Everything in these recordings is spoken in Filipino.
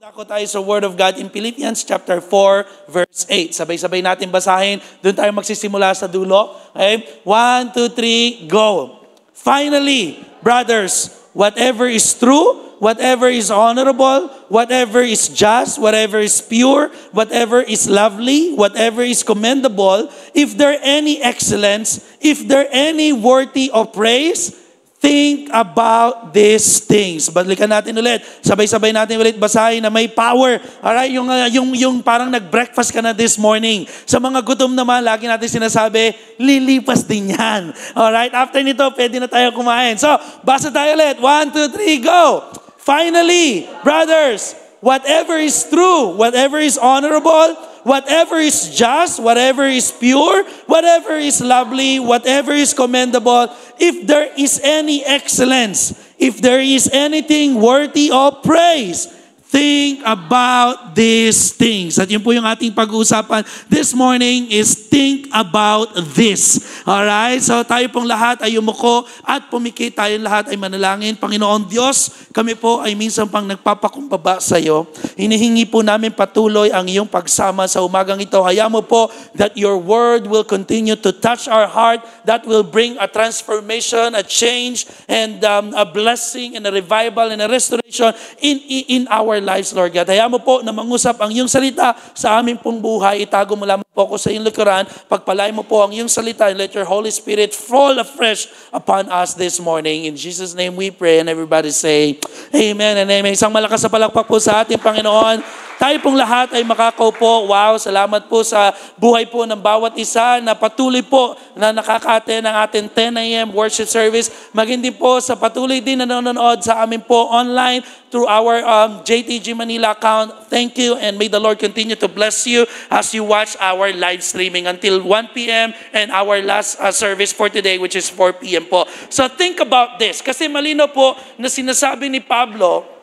Ako tayo sa Word of God in Philippians chapter 4, verse 8. Sabay-sabay natin basahin. Doon tayo magsisimula sa dulo. Okay? 1, 2, 3, go. Finally, brothers, whatever is true, whatever is honorable, whatever is just, whatever is pure, whatever is lovely, whatever is commendable, if there any excellence, if there any worthy of praise, think about these things. Balikan natin ulit. Sabay-sabay natin ulit basahin na may power. Alright, yung parang nag-breakfast ka na this morning. Sa mga gutom naman, lagi natin sinasabi, lilipas din yan. Alright, after nito, pwede na tayo kumain. So, basa tayo ulit. 1, 2, 3, go! Finally, brothers, whatever is true, whatever is honorable, whatever is just, whatever is pure, whatever is lovely, whatever is commendable, if there is any excellence, if there is anything worthy of praise, think about these things. At yun po yung ating pag-uusapan this morning is think about this. Alright? So tayo pong lahat ay umuko at pumikit, tayong lahat ay manalangin. Panginoon Diyos, kami po ay minsan pang nagpapakumbaba sa iyo. Hinihingi po namin patuloy ang iyong pagsama sa umagang ito. Hayaan mo po that your word will continue to touch our heart, that will bring a transformation, a change, and a blessing, and a revival, and a restoration in our lives, Lord God. Hayaan mo po na mangusap ang iyong salita sa aming pong buhay. Itago mo lamang po ako sa iyong likuran. Pagpalain mo po ang iyong salita and let your Holy Spirit fall afresh upon us this morning. In Jesus' name we pray, and everybody say, Amen and Amen. Isang malakas na palakpak po sa ating Panginoon. Tayo pong lahat ay makakaupo. Wow, salamat po sa buhay po ng bawat isa na patuloy po na nakaka-attend ng ating 10 a.m. worship service. Maging din po sa patuloy din na nanonood sa amin po online through our JTG Manila account. Thank you, and may the Lord continue to bless you as you watch our live streaming until 1 p.m. and our last service for today, which is 4 p.m. po. So think about this. Kasi malino po na sinasabi ni Pablo,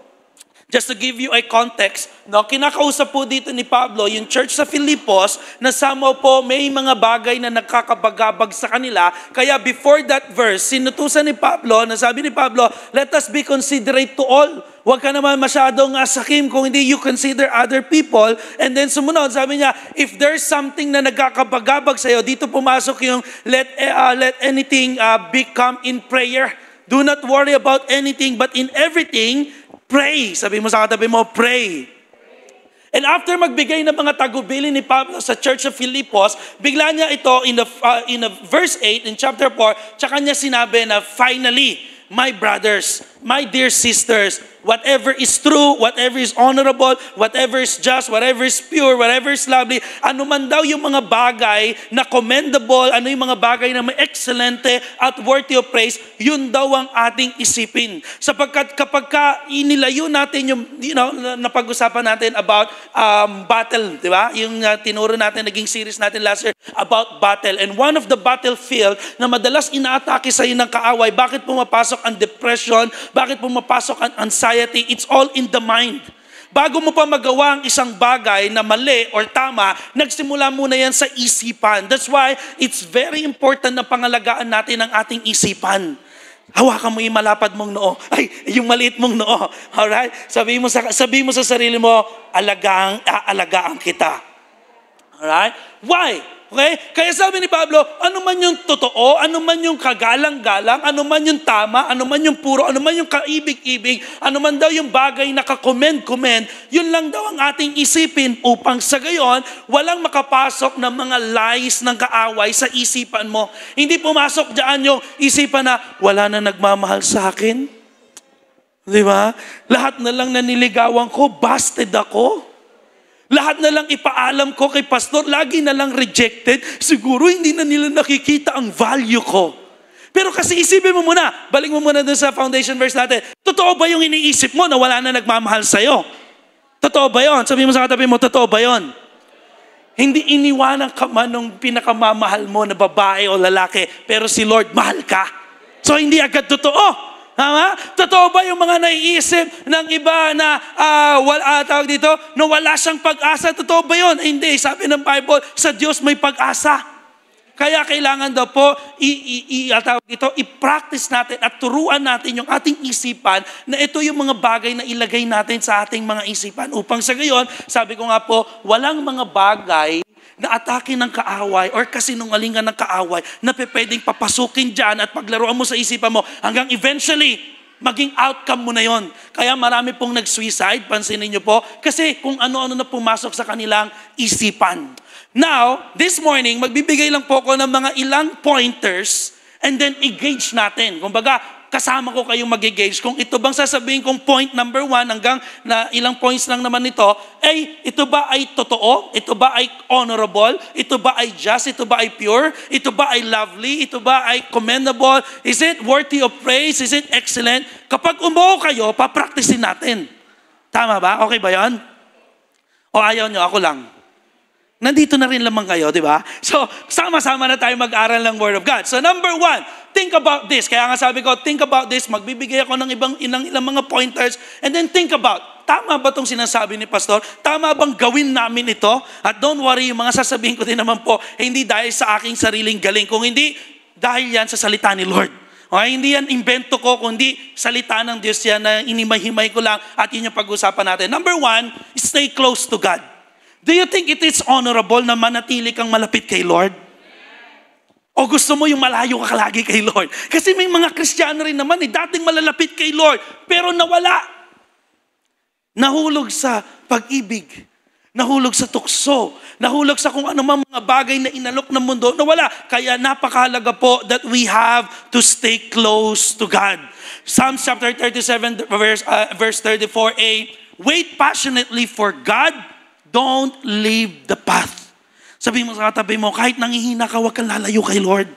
just to give you a context, no, kinakausap po dito ni Pablo yung church sa Filipos na somehow po may mga bagay na nakakabagabag sa kanila. Kaya before that verse, sinutusan ni Pablo, nasabi ni Pablo, let us be considerate to all. Huwag ka naman masyadong sakim kung hindi you consider other people. And then sumunod, sabi niya, if there's something na nagkakabagabag sa'yo, dito pumasok yung let anything become in prayer. Do not worry about anything, but in everything, pray. Sabi mo sa katabi mo, pray. And after magbigay ng mga tagubilin ni Pablo sa Church of Filipos, bigla niya ito in verse 8, in chapter 4, tsaka niya sinabi na finally, my brothers, my dear sisters, whatever is true, whatever is honorable, whatever is just, whatever is pure, whatever is lovely, ano man daw yung mga bagay na commendable, ano yung mga bagay na may excellente at worthy of praise, yun daw ang ating isipin. Sapagkat kapag inilayo natin yung, napag-usapan natin about battle, di ba? Yung tinuro natin, naging series natin last year about battle. And one of the battlefield na madalas inaatake sa'yo ng kaaway, bakit pumapasok ang depression, bakit pumapasok ang anxiety, it's all in the mind. Bago mo pa magawa ang isang bagay na mali or tama, nagsimula muna yan sa isipan. That's why it's very important na pangalagaan natin ang ating isipan. Hawakan mo yung malapad mong noo. Ay, yung maliit mong noo. Alright? Sabi mo sa sarili mo, alagaan kita. Alright? Why? Okay? Kaya sabi ni Pablo, ano man yung totoo, ano man yung kagalang-galang, ano man yung tama, ano man yung puro, ano man yung kaibig-ibig, ano man daw yung bagay na ka-commend, yun lang daw ang ating isipin upang sa gayon, walang makapasok ng mga lies ng kaaway sa isipan mo. Hindi pumasok dyan yung isipan na wala na nagmamahal sa akin. Di ba? Lahat na lang naniligawan ko, busted ako. Lahat na lang ipaalam ko kay pastor, lagi na lang rejected. Siguro hindi na nila nakikita ang value ko. Pero kasi isipin mo muna, balik mo muna dun sa foundation verse natin. Totoo ba yung iniisip mo na wala na nagmamahal sa'yo? Totoo ba yun? Sabi mo sa katabi mo, totoo ba yun? Hindi iniwanan ka man ng pinakamamahal mo na babae o lalaki, pero si Lord mahal ka. So hindi agad totoo. Tama? Totoo ba yung mga naiisip ng iba na na wala siyang pag-asa? Totoo ba yun? Hindi. Sabi ng Bible, sa Diyos may pag-asa. Kaya kailangan daw po i-practice natin at turuan natin yung ating isipan na ito yung mga bagay na ilagay natin sa ating mga isipan. Upang sa gayon, sabi ko nga po, walang mga bagay na atake ng kaaway or kasinungalingan ng kaaway na pwedeng papasukin dyan at paglaruan mo sa isipan mo hanggang eventually, maging outcome mo na yon. Kaya marami pong nag-suicide, pansinin niyo po, kasi kung ano-ano na pumasok sa kanilang isipan. Now, this morning, magbibigay lang po ako ng mga ilang pointers and then i-gauge natin. Kumbaga, kasama ko kayong mag-gauge kung ito bang sasabihin kong point number 1 hanggang na ilang points lang naman ito, ay ito ba ay totoo? Ito ba ay honorable? Ito ba ay just? Ito ba ay pure? Ito ba ay lovely? Ito ba ay commendable? Is it worthy of praise? Is it excellent? Kapag umuo kayo, papraktisin natin. Tama ba? Okay ba yan? O ayaw nyo, ako lang. Nandito na rin lamang kayo, di ba? So, sama-sama na tayo mag-aral ng Word of God. So, number 1, think about this. Kaya nga sabi ko, think about this. Magbibigay ako ng ilang mga pointers. And then think about, tama ba itong sinasabi ni Pastor? Tama bang gawin namin ito? At don't worry, yung mga sasabihin ko din naman po, hindi dahil sa aking sariling galing. Kung hindi, dahil yan sa salita ni Lord. Okay, hindi yan invento ko, kundi salita ng Diyos yan na inimay-himay ko lang at yun yung pag-usapan natin. Number 1, stay close to God. Do you think it is honorable na manatili kang malapit kay Lord? O gusto mo yung malayo ka lagi kay Lord? Kasi may mga Kristiyano rin naman dating malalapit kay Lord, pero nawala. Nahulog sa pag-ibig, nahulog sa tukso, nahulog sa kung ano mga bagay na inalok ng mundo, nawala. Kaya napakahalaga po that we have to stay close to God. Psalms chapter 37 verse 34a, wait passionately for God, don't leave the path. Sabi mo sa katabi mo, kahit nangihina ka, huwag kang lalayo kay Lord.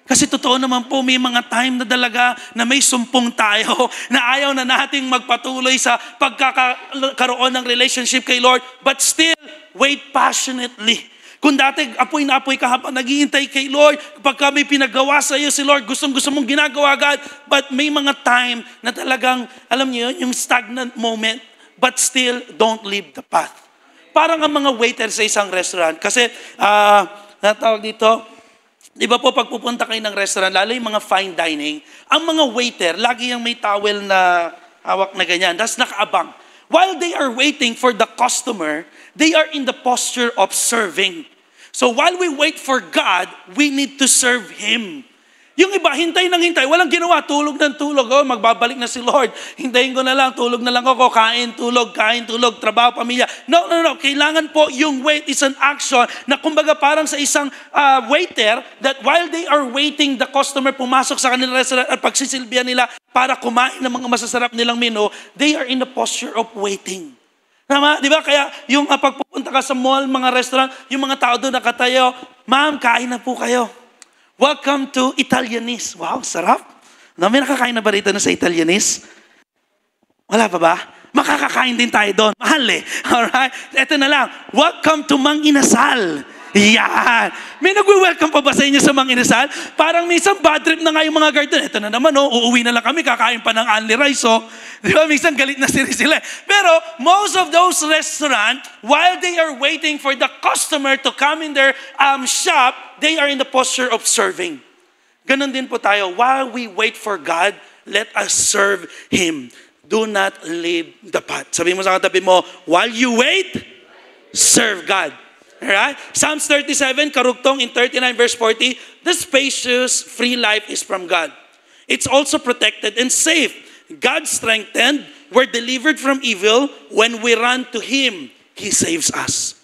Kasi totoo naman po, may mga time na talaga na may sumpong tayo na ayaw na nating magpatuloy sa pagkakaroon ng relationship kay Lord. But still, wait passionately. Kung dati apoy na apoy ka habang naghihintay kay Lord, kapag may pinagawa sa iyo si Lord, gustong-gusto mong ginagawa agad, but may mga time na talagang, alam niyo yun, yung stagnant moment, but still, don't leave the path. Parang ang mga waiter sa isang restaurant. Kasi, natawag dito, di ba po pag pupunta kayo ng restaurant, lalo yung mga fine dining, ang mga waiter, lagi yung may towel na hawak na ganyan, tas nakaabang. While they are waiting for the customer, they are in the posture of serving. So while we wait for God, we need to serve Him. Yung iba, hintay ng hintay, walang ginawa, tulog ng tulog. Oh, magbabalik na si Lord. Hintayin ko na lang, tulog na lang ako, kain, tulog, trabaho, pamilya. No. Kailangan po yung wait is an action na kumbaga parang sa isang waiter that while they are waiting, the customer pumasok sa kanilang restaurant at pagsisilbihan nila para kumain ng mga masasarap nilang menu, they are in the posture of waiting. Tama? Di ba? Kaya yung pagpupunta ka sa mall, mga restaurant, yung mga tao doon nakatayo, ma'am, kain na po kayo. Welcome to Italianese. Wow, sarap. May nakakain na ba rito na sa Italianese? Wala pa ba? Makakakain din tayo doon. Mahal eh. Alright? Ito na lang. Welcome to Mang Inasal. Yan. May nagwe-welcome pa ba sa inyo sa Mang Inasal? Parang minsan bad trip na nga yung mga guard doon. Ito na naman, uuwi na lang kami, kakain pa ng only rice. Di ba? Minsan galit na sila. Pero most of those restaurants, while they are waiting for the customer to come in their shop, they are in the posture of serving. Ganon din po tayo. While we wait for God, let us serve Him. Do not leave the path. Sabi mo sa katabi mo, while you wait, serve God. Alright? Psalms 37, karugtong in 39 verse 40, the spacious, free life is from God. It's also protected and safe. God strengthened, we're delivered from evil. When we run to Him, He saves us.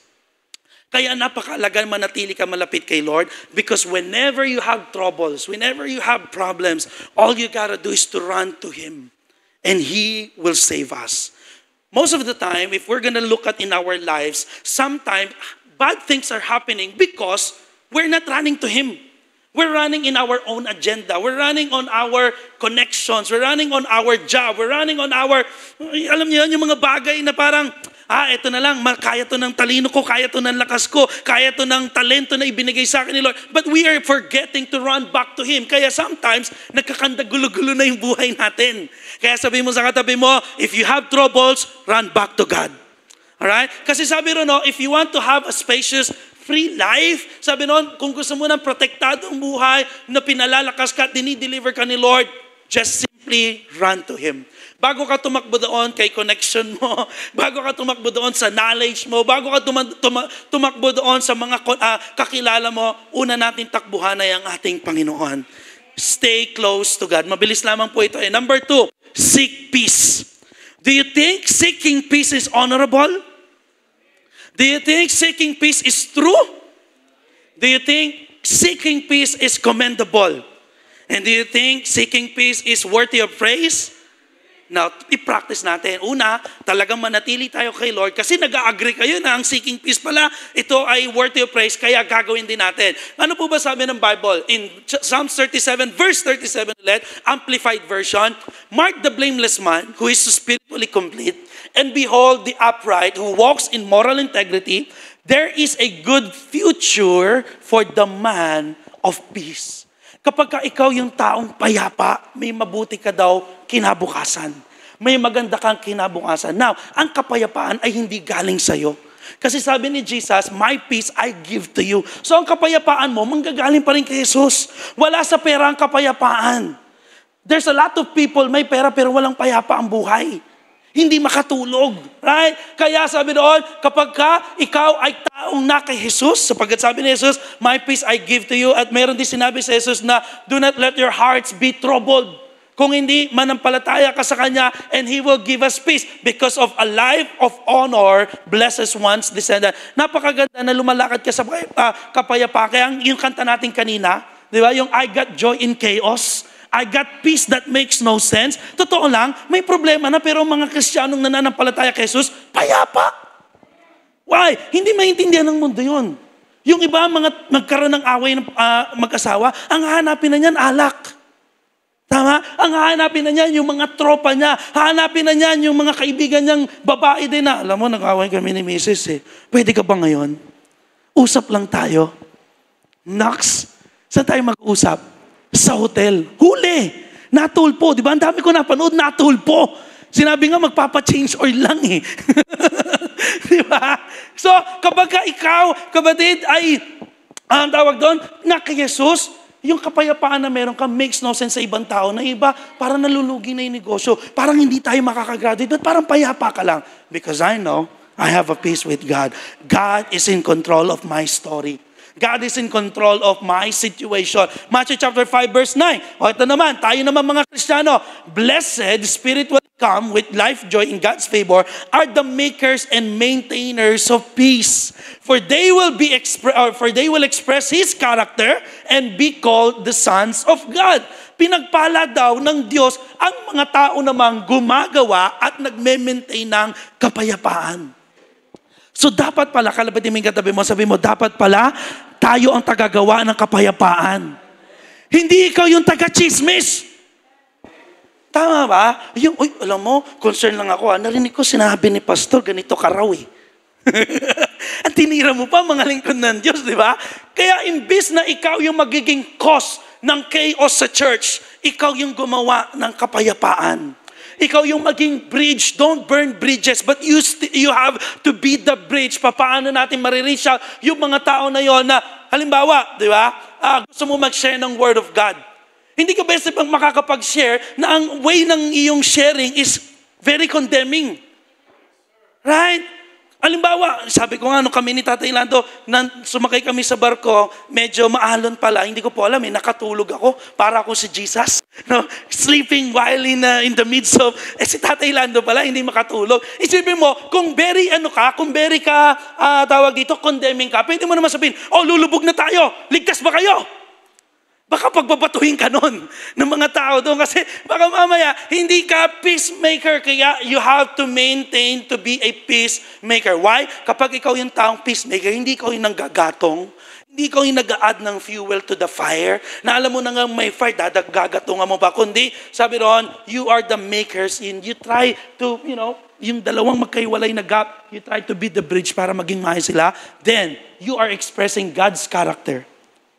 Kaya napakalaga manatili ka malapit kay Lord because whenever you have troubles, whenever you have problems, all you gotta do is to run to Him and He will save us. Most of the time, if we're gonna look at in our lives, sometimes bad things are happening because we're not running to Him. We're running in our own agenda. We're running on our connections. We're running on our job. We're running on our, alam niyo yung mga bagay na parang, ito na lang, kaya to ng talino ko, kaya to ng lakas ko, kaya to ng talento na ibinigay sa akin ni Lord. But we are forgetting to run back to Him. Kaya sometimes, nagkakandagulo-gulo na yung buhay natin. Kaya sabi mo sa katabi mo, if you have troubles, run back to God. Alright? Kasi sabi ron, no, if you want to have a spacious, free life, sabi ron, kung gusto mo ng protektadong buhay, na pinalalakas ka at dinideliver ka ni Lord, just simply run to Him. Bago ka tumakbo doon kay connection mo, bago ka tumakbo doon sa knowledge mo, bago ka tumakbo doon sa mga kakilala mo, una natin takbuhan ay ang ating Panginoon. Stay close to God. Mabilis lamang po ito. Number 2, seek peace. Do you think seeking peace is honorable? Do you think seeking peace is true? Do you think seeking peace is commendable? And do you think seeking peace is worthy of praise? Now, i-practice natin. Una, talagang manatili tayo kay Lord kasi nag-agree kayo na ang seeking peace pala, ito ay worthy of praise, kaya gagawin din natin. Ano po ba sabi ng Bible? In Psalms 37, verse 37 ulit, Amplified Version, mark the blameless man who is spiritually complete, and behold the upright who walks in moral integrity. There is a good future for the man of peace. Kapag ka ikaw yung taong payapa, may mabuti ka daw kinabukasan. May maganda kang kinabukasan. Now, ang kapayapaan ay hindi galing sa'yo. Kasi sabi ni Jesus, my peace I give to you. So ang kapayapaan mo, manggagaling pa rin kay Jesus. Wala sa pera ang kapayapaan. There's a lot of people, may pera pero walang payapa ang buhay. Hindi makatulog. Right? Kaya sabi doon, kapag ka ikaw ay taong na kay Jesus, sapagkat sabi ni Jesus, my peace I give to you. At meron din sinabi sa Jesus na, do not let your hearts be troubled. Kung hindi, manampalataya ka sa Kanya and He will give us peace because of a life of honor, blesses one's descendant. Napakaganda na lumalakad ka sa kapayapaan. Kaya yung kanta natin kanina, di ba? Yung I got joy in chaos. I got peace that makes no sense. Totoo lang, may problema na pero mga Kristiyanong nananampalataya kay Jesus, payapa. Why? Hindi maintindihan ng mundo yun. Yung iba, mga magkaroon ng away ng mag-asawa, ang hahanapin na niyan, alak. Tama? Ang hahanapin na niyan, yung mga tropa niya. Hahanapin na niyan, yung mga kaibigan niyang babae din na. Alam mo, nag-away kami ni Mrs. eh. Pwede ka ba ngayon? Usap lang tayo. Nox, saan tayo mag-usap? Sa hotel. Huli! Natulpo. Di ba? Ang dami ko napanood, natulpo. Sinabi nga, magpapa-change oil lang eh. Di ba? So, kapag ka ikaw, kapatid, ay, ang tawag doon, na kay Jesus, yung kapayapaan na meron ka makes no sense sa ibang tao na iba, parang nalulugi na yung negosyo. Parang hindi tayo makakagraduate, but parang payapa ka lang. Because I know, I have a peace with God. God is in control of my story. God is in control of my situation. Matthew chapter 5 verse 9. O ito naman, tayo naman mga Kristiyano. Blessed, spiritually come with life joy in God's favor are the makers and maintainers of peace. For they will express His character and be called the sons of God. Pinagpala daw ng Diyos ang mga tao namang gumagawa at nagme-maintain ng kapayapaan. So dapat pala, kalabatin mo yung katabi mo, sabi mo, dapat pala, tayo ang tagagawa ng kapayapaan. Hindi ikaw yung taga-chismis. Tama ba? Yung, alam mo, concern lang ako. Narinig ko sinabi ni pastor, ganito ka raw eh. At tinira mo pa mga lingkod ng Diyos, di ba? Kaya imbis na ikaw yung magiging cause ng chaos sa church, ikaw yung gumawa ng kapayapaan. Ikaw yung maging bridge. Don't burn bridges, but you have to be the bridge. Paano natin marireach out yung mga tao na yon na, halimbawa, di ba? Gusto mo mag-share ng Word of God. Hindi ka best pang makakapag-share na ang way ng iyong sharing is very condemning. Right? Halimbawa, sabi ko nga, nung kami ni Tatay Lando, sumakay kami sa barko, medyo maalon pala, hindi ko po alam, nakatulog ako, para ako si Jesus. No? Sleeping while in the midst of, si Tatay Lando pala, hindi makatulog. Isipin mo, kung very ka, tawag dito, condemning ka, pwede mo naman sabihin, lulubog na tayo, ligtas ba kayo? Baka pagbabatuhin ka nun ng mga tao doon kasi baka mamaya hindi ka peacemaker kaya you have to maintain to be a peacemaker. Why? Kapag ikaw yung taong peacemaker, hindi ikaw yung nanggagatong, hindi ikaw yung nag-a-add ng fuel to the fire, na alam mo na nga may fire, gagatungan mo ba? Kundi, sabi roon, you are the makers and you try to, yung dalawang magkaiwalay na gap, you try to be the bridge para maging maayos sila, then you are expressing God's character.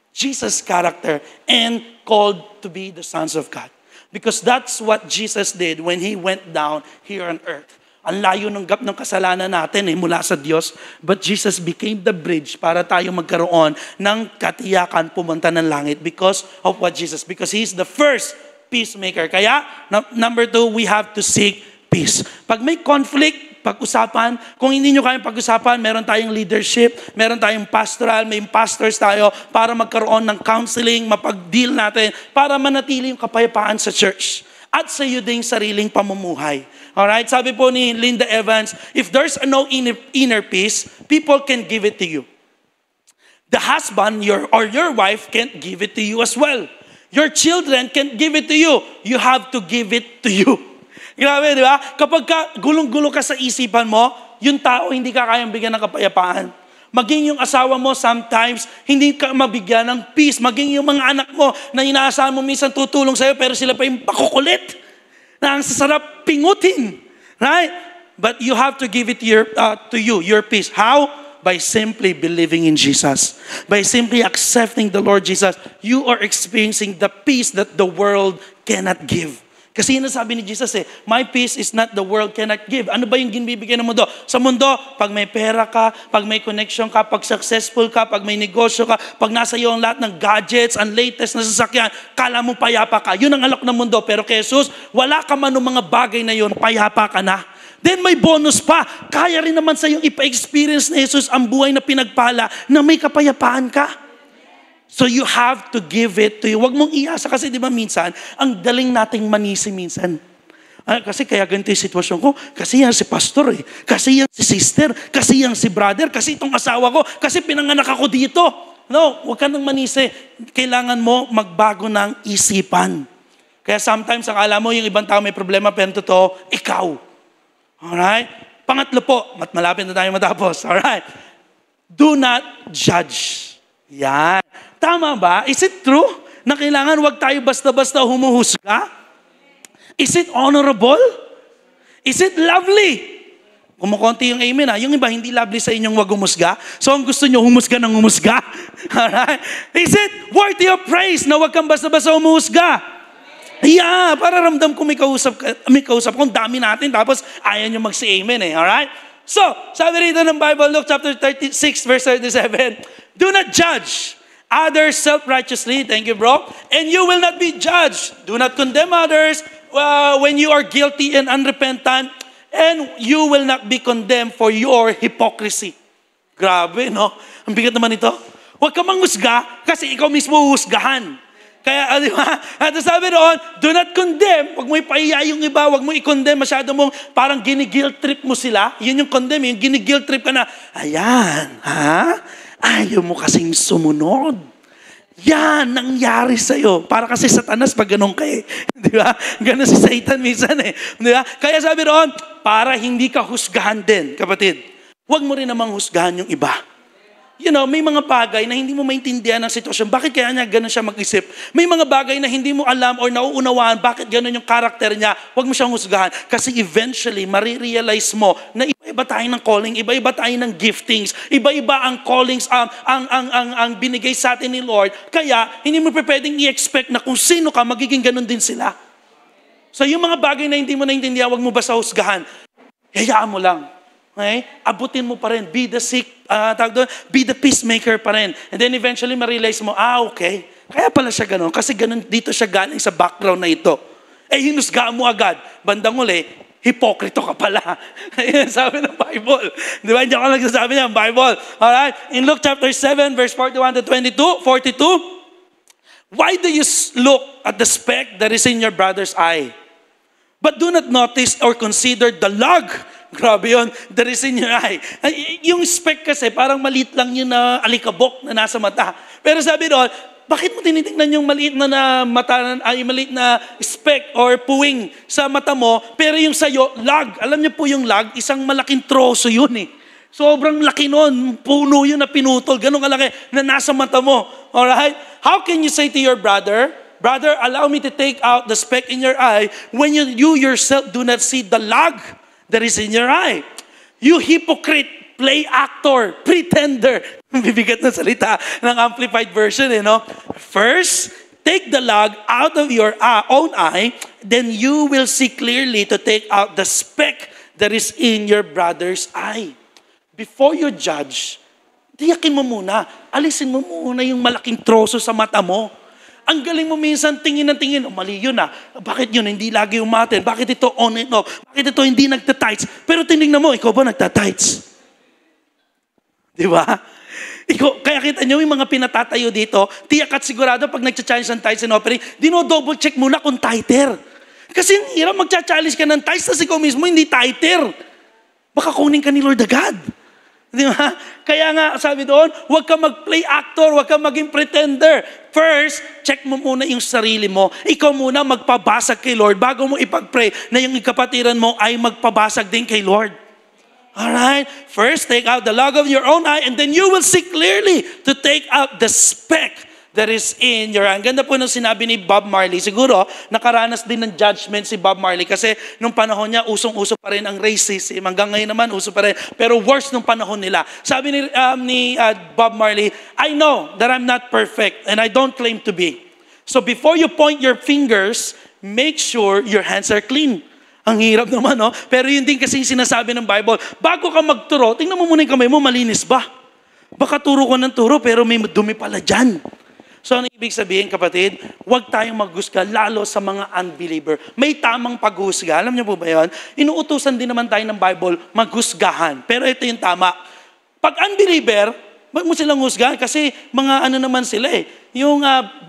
Jesus' character and called to be the sons of God. Because that's what Jesus did when He went down here on earth. Ang layo ng gap ng kasalanan natin mula sa Diyos. But Jesus became the bridge para tayo magkaroon ng katiyakan pumunta ng langit because of what Jesus. Because He's the first peacemaker. Kaya, number 2, we have to seek peace. Pag may conflict, pag-usapan. Kung hindi nyo kayang pag-usapan, meron tayong leadership, meron tayong pastoral, may pastors tayo para magkaroon ng counseling, mapag-deal natin, para manatili yung kapayapaan sa church. At sa iyo ding sariling pamumuhay. Alright? Sabi po ni Linda Evans, if there's no inner peace, people can give it to you. The husband or your wife can't give it to you as well. Your children can't give it to you. You have to give it to you. Grabe, di ba? Kapag gulong-gulo ka sa isipan mo, yung tao hindi ka kayang bigyan ng kapayapaan. Maging yung asawa mo sometimes, hindi ka mabigyan ng peace. Maging yung mga anak mo na inaasahan mo minsan tutulong sa'yo, pero sila pa yung pakukulit na ang sasarap pingutin. Right? But you have to give it to you, your peace. How? By simply believing in Jesus. By simply accepting the Lord Jesus, you are experiencing the peace that the world cannot give. Kasi yun ang sabi ni Jesus my peace is not the world cannot give. Ano ba yung ginibigay ng mundo? Sa mundo, pag may pera ka, pag may connection ka, pag successful ka, pag may negosyo ka, pag nasa iyo ang lahat ng gadgets, ang latest na sasakyan, kala mo payapa ka. Yun ang alok ng mundo. Pero kay Jesus, wala ka man ng mga bagay na yun, payapa ka na. Then may bonus pa. Kaya rin naman sa iyong ipa-experience ni Jesus ang buhay na pinagpala na may kapayapaan ka. So you have to give it to you. Huwag mong iasa kasi di ba minsan, ang daling nating manisi minsan. Kasi kaya ganito yung sitwasyon ko, kasi yan si pastor kasi yan si sister, kasi yan si brother, kasi itong asawa ko, kasi pinanganak ako dito. No, huwag ka nang manisi. Kailangan mo magbago ng isipan. Kaya sometimes, akala mo yung ibang tao may problema, pero totoo, ikaw. Alright? Pangatlo po, malapit na tayo matapos. Alright? Do not judge. Yan. Tama ba? Is it true na kailangan wag tayo basta-basta humuhusga? Is it honorable? Is it lovely? Kumukonti yung amen Yung iba hindi lovely sa inyong wag humusga. So ang gusto nyo, humusga ng humusga. Alright? Is it worthy of praise na wag kang basta-basta humuhusga? Yeah, para ramdam ko may kausap kung dami natin tapos ayaw nyo mag-say amen Alright? So, sabi rito ng Bible, Luke chapter 36 verse 37, do not judge others self-righteously, thank you bro, and you will not be judged. Do not condemn others when you are guilty and unrepentant, and you will not be condemned for your hypocrisy. Grabe, no? Ang bigat naman ito. Huwag ka manghusga kasi ikaw mismo uhusgahan. Kaya, di ba? At sabi doon, do not condemn. Huwag mo ipahiya yung iba. Huwag mo i-condemn. Masyado mong parang gini-guilt trip mo sila. Yun yung condemn. Yung gini-guilt trip ka na, ayan, ayaw mo kasing sumunod. Yan, nangyari sa'yo. Para kasi Satanas pag ganun ka Di ba? Ganun si Satan minsan Di ba? Kaya sabi doon, para hindi ka husgahan din, kapatid. Huwag mo rin namang husgahan yung iba. You know, may mga bagay na hindi mo maintindihan ang sitwasyon. Bakit kaya niya ganun siya mag-isip? May mga bagay na hindi mo alam or nauunawaan bakit ganun yung karakter niya. Huwag mo siyang husgahan. Kasi eventually, marirealize mo na iba-iba tayo ng calling, iba-iba tayo ng giftings, iba-iba ang callings, ang binigay sa atin ni Lord. Kaya, hindi mo pwedeng i-expect na kung sino ka, magiging ganun din sila. So, yung mga bagay na hindi mo naintindihan, huwag mo basta husgahan. Hayaan mo lang. Okay? Abutin mo pa rin. Be the peacemaker pa rin. And then eventually, ma-realize mo, okay. Kaya pala siya ganun. Kasi ganun dito siya galing sa background na ito. Hinusgaan mo agad. Bandang uli, hipokrito ka pala. Ayan, sabi ng Bible. Di ba? Hindi ako nagsasabi niya, Bible. Alright? In Luke chapter 7, verse 41 to 42, why do you look at the speck that is in your brother's eye? But do not notice or consider the log. Grabe yun. That is in your eye. Yung speck kasi, parang maliit lang yun na alikabok na nasa mata. Pero sabi doon, bakit mo tinitingnan yung maliit na mata, yung maliit na speck or puwing sa mata mo, pero yung sayo, log. Alam niyo po yung log, isang malaking troso yun Sobrang laki nun. Puno yun na pinutol. Ganun kalaki na nasa mata mo. Alright? How can you say to your brother, brother, allow me to take out the speck in your eye when you yourself do not see the log that is in your eye? You hypocrite, play actor, pretender. Bibigat na salita ng amplified version, First, take the log out of your own eye, then you will see clearly to take out the speck that is in your brother's eye. Before you judge, tiyakin mo muna. Alisin mo muna yung malaking troso sa mata mo. Ang galing mo minsan tingin ng tingin, mali yun ah. Bakit yun hindi lagi umaten? Bakit ito on and off? Bakit ito hindi nagtatights? Pero tinignan mo, ikaw ba nagtatights? Di ba? Kaya kita nyo yung mga pinatatayo dito, tiyak at sigurado pag nagcha-challenge ng tights and offering, dino-double check muna kung tighter. Kasi ang hirap magcha-challenge ka ng tights, tapos ikaw mismo hindi tighter. Baka kunin ka ni Lord agad. Di ba? Kaya nga, sabi doon, huwag ka mag-play actor, huwag ka maging pretender. First, check mo muna yung sarili mo. Ikaw muna magpabasag kay Lord bago mo ipag-pray na yung kapatiran mo ay magpabasag din kay Lord. Alright? First, take out the log of your own eye and then you will see clearly to take out the speck that is in your eye. Ang ganda po nung sinabi ni Bob Marley. Siguro, nakaranas din ng judgment si Bob Marley kasi nung panahon niya, usong-uso pa rin ang racism. Hanggang ngayon naman, uso pa rin. Pero worse nung panahon nila. Sabi ni Bob Marley, I know that I'm not perfect and I don't claim to be. So before you point your fingers, make sure your hands are clean. Ang hirap naman, no? Pero yun din kasi yung sinasabi ng Bible. Bago ka magturo, tingnan mo muna yung kamay mo, malinis ba? Baka turo ko ng turo, pero may dumi pala dyan. So ano ibig sabihin, kapatid? Huwag tayong maghusga, lalo sa mga unbeliever. May tamang paghusga. Alam niyo po ba yun? Inuutusan din naman tayo ng Bible, maghusgahan. Pero ito yung tama. Pag unbeliever, wag mo silang husgahan kasi mga ano naman sila eh. Yung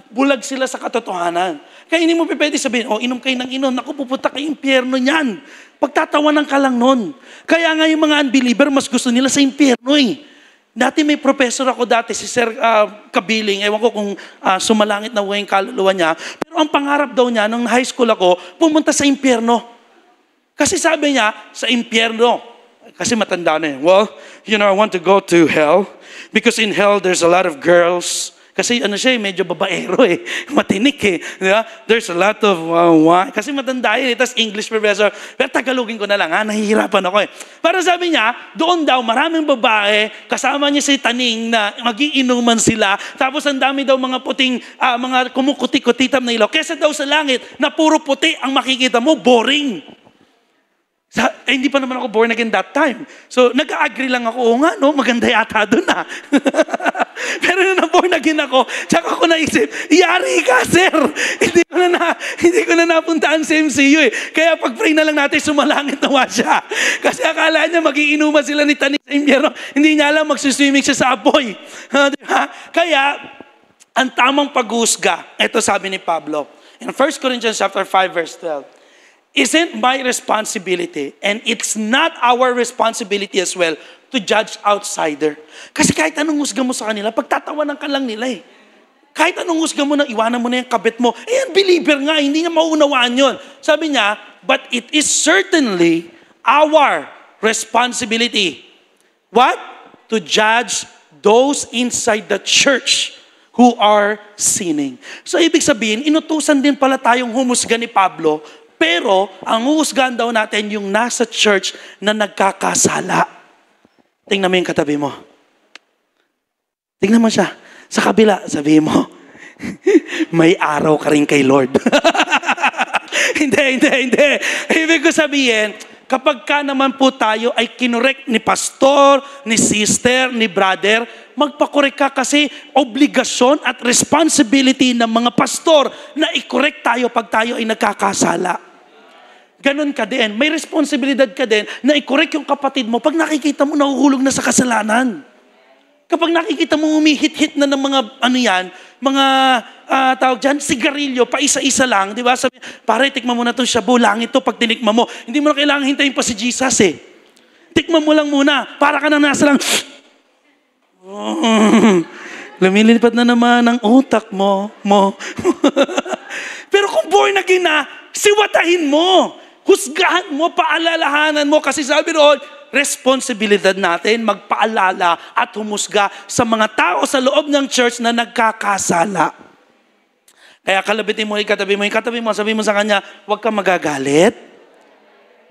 bulag sila sa katotohanan. Kaya hindi mo pwede sabihin, inom kayo ng inom, naku, pupunta kayo impyerno niyan. Pagtatawanan ka lang nun. Kaya nga yung mga unbeliever, mas gusto nila sa impyerno eh. Dati may professor ako dati, si Sir Kabiling, ewan ko kung sumalangit na yung kaluluwa niya, pero ang pangarap daw niya, nung high school ako, pumunta sa impyerno. Kasi sabi niya, sa impyerno, kasi matanda na eh, well, I want to go to hell, because in hell there's a lot of girls. Kasi siya medyo babaero eh. Matinik eh. Diba? There's a lot of kasi matanda yun eh. Tapos English professor. Pero Tagalogin ko na lang ha. Nahihirapan ako eh. Para sabi niya, doon daw maraming babae, kasama niya si Taning na magiinuman sila. Tapos ang dami daw mga puting, mga kumukuti-kutitam na ilaw. Kesa daw sa langit na puro puti ang makikita mo, boring. Hindi pa naman ako born again that time. So, nag-agree lang ako, nga, no? Maganda yata doon na. Pero nung na-born again ako, tsaka ako naisip, yari ka, sir! Hindi ko na napuntaan sa MCU eh. Kaya pag-pray na lang natin, sumalangit nawa siya. Kasi akala niya, magiinuman sila ni Taning sa impyerno. Hindi niya alam, magsuswimming siya sa apoy. Diba? Kaya, ang tamang paghusga, ito sabi ni Pablo, in 1 Corinthians chapter 5, verse 12, isn't my responsibility and it's not our responsibility as well to judge outsider. Kasi kahit anong husga mo sa kanila, pagtatawanan ka lang nila eh. Kahit anong husga mo na, iwanan mo na yung kabit mo. Believer nga, hindi niya mauunawaan yun. Sabi niya, but it is certainly our responsibility. What? To judge those inside the church who are sinning. So ibig sabihin, inutusan din pala tayong humusga ni Pablo. Pero, ang huhusgahan daw natin yung nasa church na nagkakasala. Tingnan mo yung katabi mo. Tingnan mo siya. Sa kabila, sabihin mo, may araw ka rin kay Lord. Hindi. Ibig ko sabihin, kapag ka naman po tayo ay kinorek ni pastor, ni sister, ni brother, magpakorek ka kasi obligasyon at responsibility ng mga pastor na i-correct tayo pag tayo ay nagkakasala. Ganon ka din. May responsibilidad ka din na i-correct yung kapatid mo pag nakikita mo nahuhulog na sa kasalanan. Kapag nakikita mo umihit-hit na ng mga mga tawag dyan, sigarilyo, pa isa-isa lang, di ba? Sabi, pare, tikman mo na itong shabu, langit to pag tinikman mo. Hindi mo na kailangan hintayin pa si Jesus eh. Tikman mo lang muna, para ka na nasa lang, lumilipad na naman ang utak mo. Pero kung born again na, siwatahin mo. Husgahan mo, paalalahanan mo. Kasi sabi roon, responsibilidad natin magpaalala at humusga sa mga tao sa loob ng church na nagkakasala. Kaya kalabitin mo, ikatabi mo, sabi mo sa kanya, huwag ka magagalit.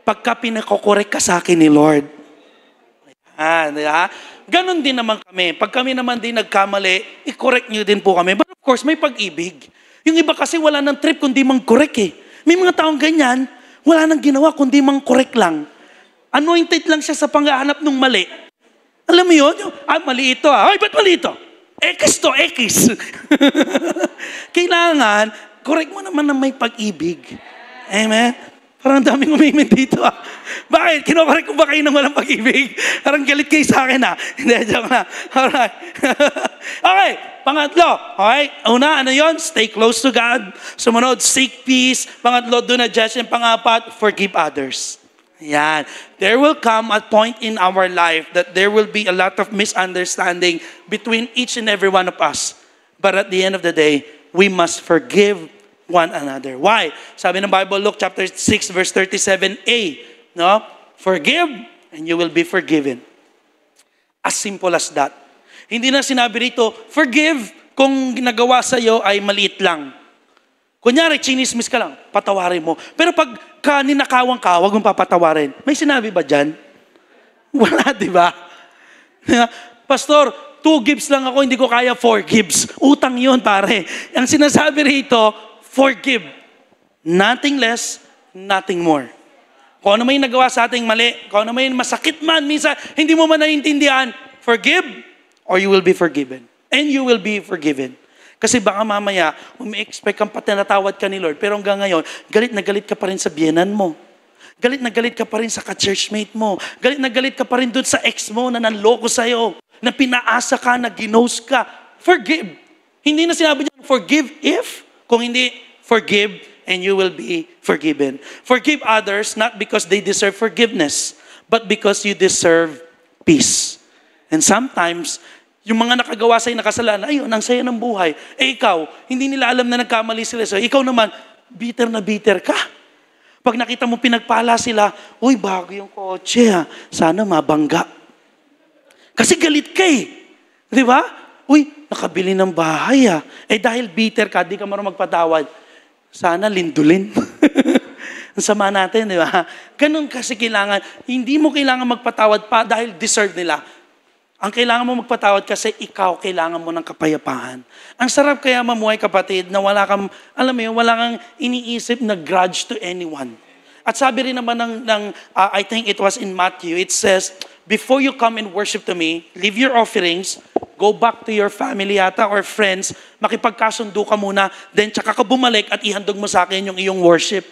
Pagka pinakokorek ka sa akin ni Lord. Ganon din naman kami. Pag kami naman din nagkamali, i-correct nyo din po kami. But of course, may pag-ibig. Yung iba kasi wala ng trip kundi mang correct eh. May mga taong ganyan, wala nang ginawa kundi mang correct lang. Anointed lang siya sa panghahanap ng mali. Alam mo yun? Mali ito ah. Ay, ba't mali ito? X to X. Kailangan, correct mo naman na may pag-ibig. Amen? Parang daming umimin dito ah. Bakit? Kinokorek ko ba kayo ng walang pag-ibig? Parang galit kayo sa akin ah. Hindi, joke na. Alright. Okay, pangatlo. Okay, una, ano yun? Stay close to God. Sumunod, seek peace. Pangatlo, do not judge. And pangapat, forgive others. Yan. There will come a point in our life that there will be a lot of misunderstanding between each and every one of us. But at the end of the day, we must forgive one another. Why? Sabi ng Bible, Luke chapter 6, verse 37a, no? Forgive and you will be forgiven. As simple as that. Hindi na sinabi rito, forgive kung ginagawa sa'yo ay maliit lang. Kunyari, chinismis ka lang, patawarin mo. Pero pag ninakawan ka, huwag mong papatawarin. May sinabi ba dyan? Wala, di ba? Pastor, 2 gives lang ako, hindi ko kaya 4 gives. Utang yun, pare. Ang sinasabi rito, forgive. Nothing less, nothing more. Kung ano may nagawa sa ating mali, kung ano may masakit man, minsan, hindi mo man naiintindihan, forgive, or you will be forgiven. And you will be forgiven. Kasi baka mamaya, umi-expect kang patinatawad ka ni Lord, pero hanggang ngayon, galit na galit ka pa rin sa biyenan mo. Galit na galit ka pa rin sa ka-churchmate mo. Galit na galit ka pa rin doon sa ex mo na nanloko sa'yo, na pinaasa ka, na ginose ka. Forgive. Hindi na sinabi niya, forgive if, kung hindi, forgive and you will be forgiven. Forgive others not because they deserve forgiveness, but because you deserve peace. And sometimes, yung mga nakagawa sa'yo na kasalanan, ayun, ang saya ng buhay. Ikaw, hindi nila alam na nagkamali sila. So, ikaw naman, bitter na bitter ka. Pag nakita mo pinagpala sila, uy, bago yung kotse ha. Sana mabangga. Kasi galit ka eh. Di ba? Uy, nakabili ng bahay ha. Dahil bitter ka, di ka marunong magpatawad. Sana lindulin. Ang sama natin, di ba? Ganun kasi kailangan. Hindi mo kailangan magpatawad pa dahil deserve nila. Ang kailangan mo magpatawad kasi ikaw kailangan mo ng kapayapaan. Ang sarap kaya mamuhay kapatid na wala kang, alam mo yun, wala kang iniisip na grudge to anyone. At sabi rin naman I think it was in Matthew, it says, before you come and worship to me, leave your offerings, go back to your family yata or friends, makipagkasundo ka muna, then tsaka ka bumalik at ihandog mo sa akin yung iyong worship.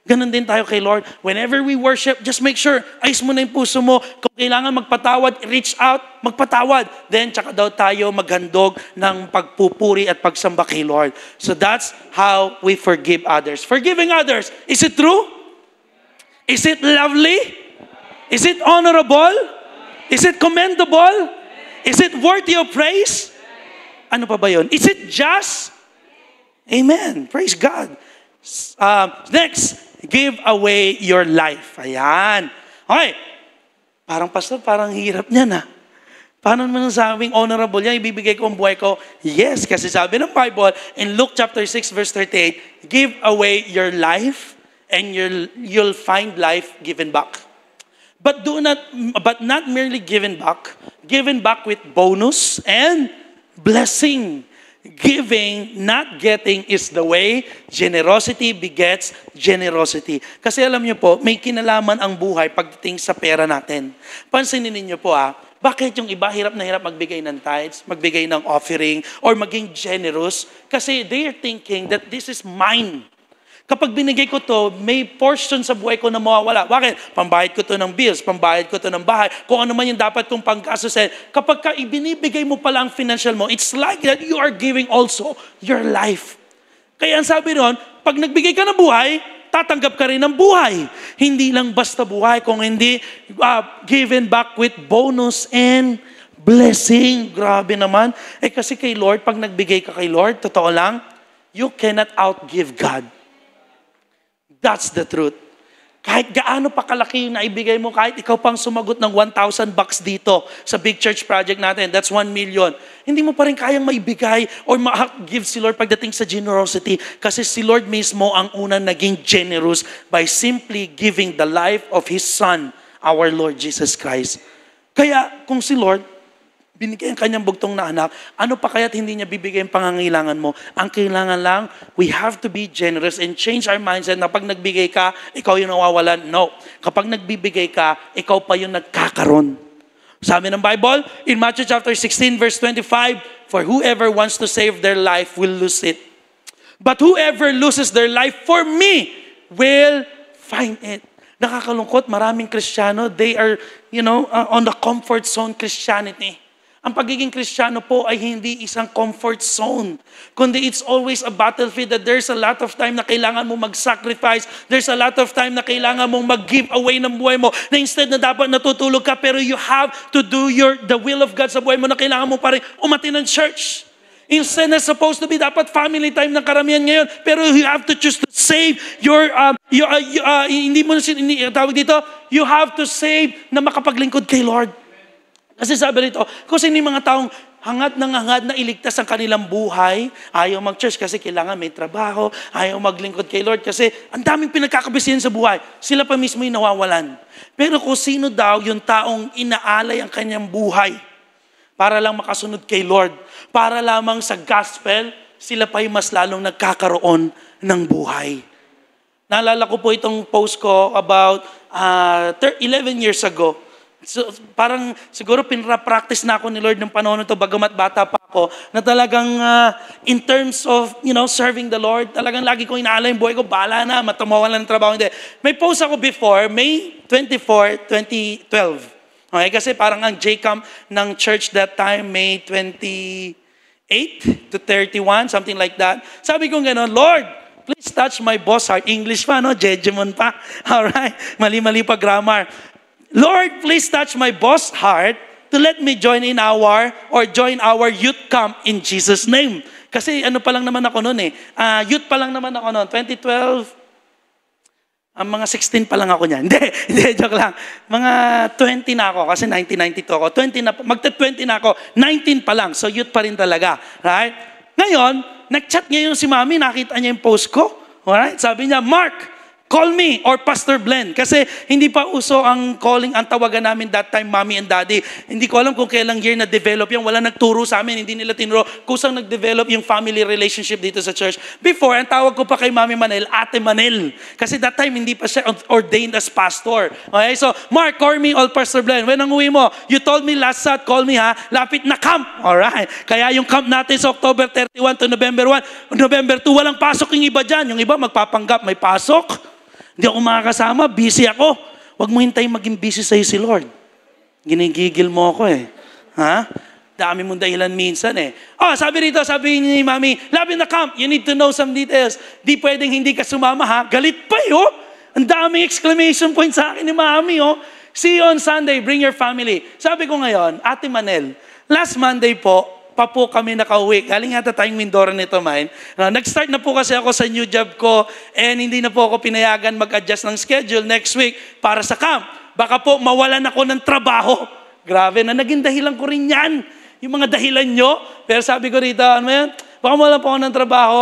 Ganon din tayo kay Lord. Whenever we worship, just make sure, ayos mo na yung puso mo. Kung kailangan magpatawad, reach out, magpatawad. Then, tsaka daw tayo maghandog ng pagpupuri at pagsamba kay Lord. So that's how we forgive others. Forgiving others, is it true? Is it lovely? Is it honorable? Is it commendable? Is it worthy of praise? Ano pa ba yun? Is it just? Amen. Praise God. Next, give away your life. Ayan. Okay. Parang pastor, parang hirap niyan ha. Paano naman sabing honorable yan? Ibibigay ko ang buhay ko? Yes, kasi sabi ng Bible in Luke chapter 6 verse 38, give away your life and you'll find life given back. But not merely given back with bonus and blessing. Giving, not getting is the way. Generosity begets generosity. Kasi alam niyo po, may kinalaman ang buhay pagdating sa pera natin. Pansinin niyo po bakit yung iba hirap na hirap magbigay ng tithes, magbigay ng offering, or maging generous? Kasi they are thinking that this is mine. Kapag binigay ko to, may portion sa buhay ko na mawawala. Bakit? Pambayad ko to ng bills, pambayad ko to ng bahay, kung ano man yung dapat kong panggastusin. Kapag ka ibinibigay mo pala ang financial mo, it's like that you are giving also your life. Kaya ang sabi ron, pag nagbigay ka ng buhay, tatanggap ka rin ng buhay. Hindi lang basta buhay, kung hindi given back with bonus and blessing. Grabe naman. Kasi kay Lord, pag nagbigay ka kay Lord, totoo lang, you cannot outgive God. That's the truth. Kahit gaano pa kalaki yung naibigay mo, kahit ikaw pang sumagot ng $1,000 dito sa big church project natin, that's 1 million. Hindi mo pa rin kayang maibigay or ma-give si Lord pagdating sa generosity kasi si Lord mismo ang unang naging generous by simply giving the life of His Son, our Lord Jesus Christ. Kaya kung si Lord, binigay ang kanyang bugtong na anak, ano pa kaya't hindi niya bibigay ang pangangailangan mo? Ang kailangan lang, we have to be generous and change our mindset na pag nagbigay ka, ikaw yung nawawalan. No. Kapag nagbibigay ka, ikaw pa yung nagkakaroon. Sabi ng Bible, in Matthew chapter 16, verse 25, for whoever wants to save their life will lose it. But whoever loses their life for me will find it. Nakakalungkot, maraming Kristiyano, they are, on the comfort zone Christianity. Ang pagiging Kristiyano po ay hindi isang comfort zone, kundi it's always a battlefield that there's a lot of time na kailangan mo mag-sacrifice, there's a lot of time na kailangan mong mag-give away ng buhay mo, na instead na dapat natutulog ka, pero you have to do the will of God sa buhay mo, na kailangan mo pa rin umattend ng church. Instead na supposed to be dapat family time ng karamihan ngayon, pero you have to choose to save your, hindi mo tawag dito, you have to save na makapaglingkod kay Lord. Kasi sabi rito, kasi hindi mga taong hangad na iligtas ang kanilang buhay, ayaw mag-church kasi kailangan may trabaho, ayaw maglingkod kay Lord kasi ang daming pinagkakabisihan sa buhay, sila pa mismo yung nawawalan. Pero kung sino daw yung taong inaalay ang kanyang buhay, para lang makasunod kay Lord, para lamang sa gospel, sila pa'y mas lalong nagkakaroon ng buhay. Naalala ko po itong post ko about 11 years ago. So, parang siguro pinra-practice na ako ni Lord ng panahon ito, bagamat bata pa ako, na talagang in terms of, serving the Lord, talagang lagi ko inaalay yung buhay ko, bahala na, matumawalan ng trabaho. Hindi. May post ako before, May 24, 2012. Okay, kasi parang ang JCAM ng church that time, May 28 to 31, something like that. Sabi ko gano'n, Lord, please touch my boss heart. English pa, no? Jejemon pa. Alright, mali-mali pa grammar. Lord, please touch my boss heart to let me join our youth camp in Jesus' name. Kasi ano pa lang naman ako noon youth pa lang naman ako noon, 2012, ang mga 16 pa lang ako niyan. Hindi, joke lang. Mga 20 na ako kasi 1992 ako. 20 na, magta-20 na ako. 19 pa lang. So youth pa rin talaga. Right? Ngayon, nag-chat niya yung si Mami, nakita niya yung post ko. Alright? Sabi niya, Mark, call me or Pastor Glenn. Kasi hindi pa uso ang calling, ang tawagan namin that time, Mommy and Daddy. Hindi ko alam kung kailang year na-develop yan. Wala nagturo sa amin, hindi nila tinuro. Kusang nag-develop yung family relationship dito sa church. Before, ang tawag ko pa kay Mami Manel, Ate Manel. Kasi that time, hindi pa siya ordained as pastor. Okay, so, Mark, call me or Pastor Glenn. When ang uwi mo, you told me last Sat, call me ha, lapit na camp. Alright. Kaya yung camp natin sa October 31 to November 1, November 2, walang pasok yung iba dyan. Yung iba magpapanggap, may pasok. Hindi ako makakasama, busy ako. Huwag mo hintayin maging busy sa'yo si Lord. Ginigigil mo ako Ha? Dami mong dahilan minsan sabi ni Mami, lapit na camp, you need to know some details. Di pwedeng hindi ka sumama ha. Galit pa Ang daming exclamation point sa akin ni Mami See you on Sunday, bring your family. Sabi ko ngayon, Ate Manel, last Monday po kami nakauwi. Galing yata tayong Mindoro nito, nag-start na po kasi ako sa new job ko and hindi na po ako pinayagan mag-adjust ng schedule next week para sa camp. Baka po mawalan ako ng trabaho. Grabe na, naging dahilan ko rin yan. Yung mga dahilan nyo. Pero sabi ko rito, baka mawalan po ako ng trabaho.